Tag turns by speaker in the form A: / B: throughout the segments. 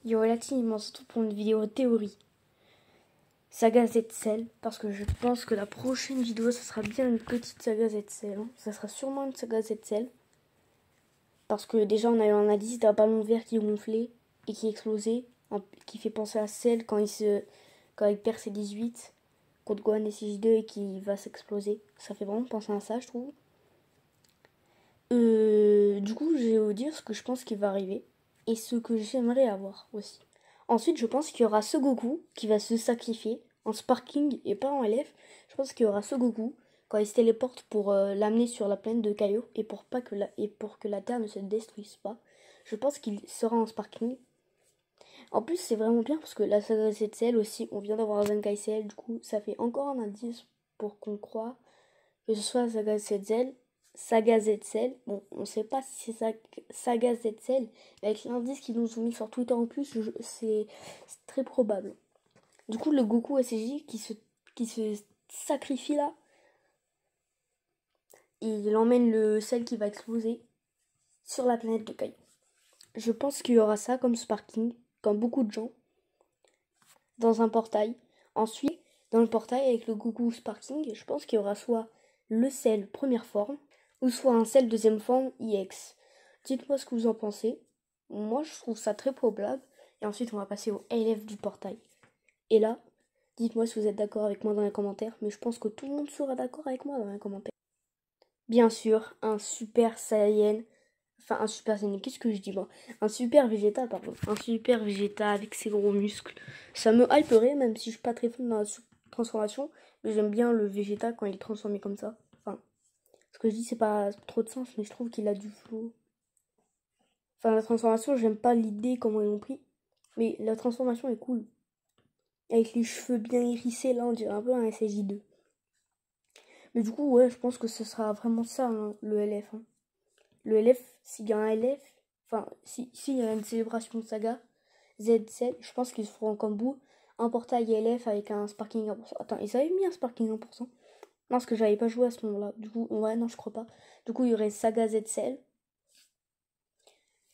A: Yo la team, on se retrouve pour une vidéo théorie. Saga Z-Cell, parce que je pense que la prochaine vidéo, ça sera bien une petite saga Z-Cell. Hein. Ça sera sûrement une saga Z-Cell. Parce que déjà, on a eu un indice d'un ballon vert qui gonflait et qui explosait, qui fait penser à Cell quand il perd ses 18 contre Gohan et CJ2 et qui va s'exploser. Ça fait vraiment penser à ça, je trouve. Du coup, je vais vous dire ce que je pense qui va arriver et ce que j'aimerais avoir aussi. Ensuite, je pense qu'il y aura ce Goku qui va se sacrifier en Sparking et pas en LF. Je pense qu'il y aura ce Goku quand il se téléporte pour l'amener sur la planète de Kaio et pour que la Terre ne se détruise pas. Je pense qu'il sera en Sparking. En plus, c'est vraiment bien parce que la saga ZCL aussi, on vient d'avoir Zenkai CL, du coup, ça fait encore un indice pour qu'on croit que ce soit Saga ZCL. Bon, on sait pas si c'est Saga ZCL, mais avec l'indice qu'ils nous ont mis sur Twitter en plus, c'est très probable. Du coup, le Goku SCJ qui se sacrifie là, il emmène le sel qui va exploser sur la planète de Kai. Je pense qu'il y aura ça comme Sparking, comme beaucoup de gens, dans un portail. Ensuite, dans le portail avec le Goku Sparking, je pense qu'il y aura soit le sel première forme, ou soit un sel deuxième forme IX. Dites-moi ce que vous en pensez. Moi, je trouve ça très probable. Et ensuite, on va passer au LF du portail. Et là, dites-moi si vous êtes d'accord avec moi dans les commentaires. Mais je pense que tout le monde sera d'accord avec moi dans les commentaires. Bien sûr, un Super Saiyan. Enfin, un Super Saiyan, qu'est-ce que je dis moi? Un Super Vegeta, pardon. Un Super Vegeta avec ses gros muscles. Ça me hyperait, même si je suis pas très fan dans la transformation. Mais j'aime bien le Vegeta quand il est transformé comme ça. Enfin, ce que je dis, c'est pas trop de sens, mais je trouve qu'il a du flow. Enfin, la transformation, j'aime pas l'idée, comment ils l'ont pris. Mais la transformation est cool. Avec les cheveux bien hérissés, là, on dirait un peu un SSJ2. Mais du coup, ouais, je pense que ce sera vraiment ça, hein, le LF. Hein. Le LF, s'il y a un LF, enfin, s'il y a une célébration de saga, Z7, je pense qu'ils se feront comme bout un portail LF avec un Sparking 1%. Attends, ils avaient mis un Sparking 1%? Non, parce que j'avais pas joué à ce moment-là. Du coup, ouais, non, je crois pas. Du coup, il y aurait Saga Z-Cell.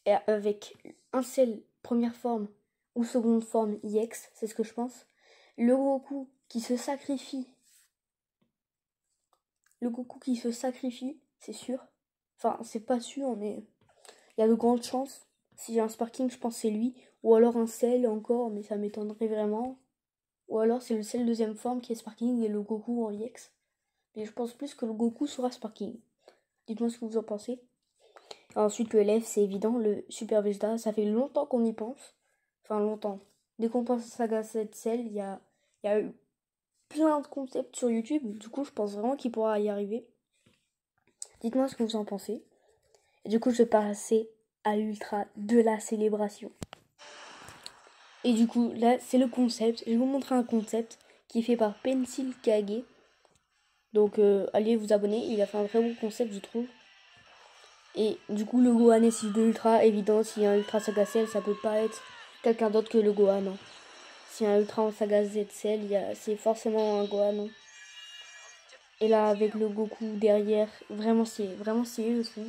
A: Et avec un seul première forme ou seconde forme IX, c'est ce que je pense. Le Goku qui se sacrifie. Le Goku qui se sacrifie, c'est sûr. Enfin, c'est pas sûr, mais il y a de grandes chances. Si j'ai un Sparking, je pense que c'est lui. Ou alors un Cell encore, mais ça m'étonnerait vraiment. Ou alors c'est le Cell deuxième forme qui est Sparking et le Goku en IX. Mais je pense plus que le Goku sera Sparking. Dites-moi ce que vous en pensez. Ensuite, le LF, c'est évident, le Super Vegeta, ça fait longtemps qu'on y pense. Enfin, longtemps. Dès qu'on pense à Saga 7 Cell, il y a eu plein de concepts sur YouTube. Du coup, je pense vraiment qu'il pourra y arriver. Dites-moi ce que vous en pensez. Et du coup, je vais passer à l'ultra de la célébration. Et du coup, là, c'est le concept. Je vais vous montrer un concept qui est fait par Pencil Kage. Donc, allez vous abonner. Il a fait un très bon concept, je trouve. Et du coup, le Gohan S6 de Ultra, évident, s'il y a un Ultra Saga Cell, ça peut pas être quelqu'un d'autre que le Gohan. Hein. S'il y a un Ultra en Saga Z Cell, c'est forcément un Gohan. Hein. Et là, avec le Goku derrière, vraiment stylé, je trouve.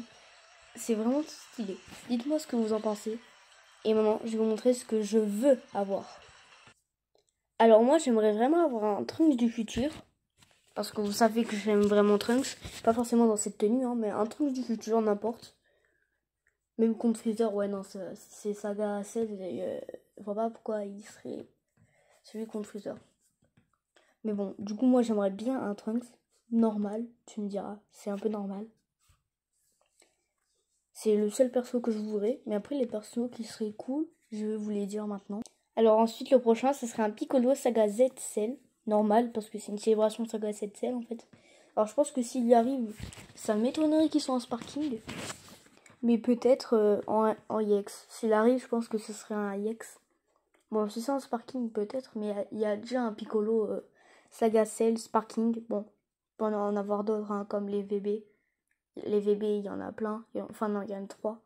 A: C'est vraiment stylé. Dites-moi ce que vous en pensez. Et maintenant, je vais vous montrer ce que je veux avoir. Alors moi, j'aimerais vraiment avoir un Trunks du futur. Parce que vous savez que j'aime vraiment Trunks. Pas forcément dans cette tenue, hein, mais un Trunks du futur, n'importe. Même contre Freezer, ouais, non, c'est Saga 16. Je vois pas pourquoi il serait celui contre Freezer. Mais bon, du coup, moi, j'aimerais bien un Trunks normal, tu me diras. C'est un peu normal. C'est le seul perso que je voudrais. Mais après, les persos qui seraient cool, je vais vous les dire maintenant. Alors ensuite, le prochain, ce serait un Piccolo Saga Z Cell. Normal, parce que c'est une célébration Saga Z Cell, en fait. Alors, je pense que s'il y arrive, ça m'étonnerait qu'ils soient en Sparking. Mais peut-être en IX. S'il arrive, je pense que ce serait un IX. Bon, si c'est un Sparking, peut-être. Mais il y a déjà un Piccolo Saga Cell Sparking. Bon, on peut en avoir d'autres, hein, comme les VB. Les VB, il y en a plein. Enfin, non, il y en a 3.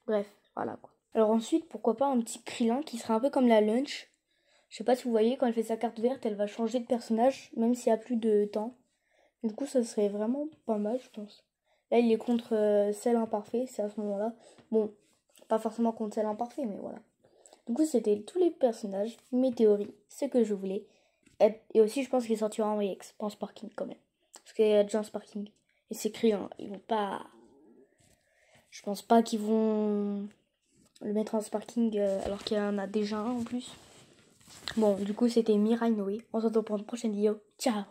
A: Bref, voilà quoi. Alors ensuite, pourquoi pas un petit Krillin qui serait un peu comme la Lunch. Je sais pas si vous voyez, quand elle fait sa carte verte, elle va changer de personnage, même s'il y a plus de temps. Du coup, ça serait vraiment pas mal, je pense. Là, il est contre Cell Imparfait, c'est à ce moment-là. Bon, pas forcément contre Cell Imparfait, mais voilà. Du coup, c'était tous les personnages, mes théories, ce que je voulais. Et aussi, je pense qu'il sortira en EX, pas en Sparking quand même. Parce qu'il y a déjà un Sparking. Et c'est écrit, hein, ils vont pas... Je pense pas qu'ils vont le mettre en Sparking alors qu'il y en a déjà un en plus. Bon, du coup, c'était Mirai Noé. On se retrouve pour une prochaine vidéo. Ciao!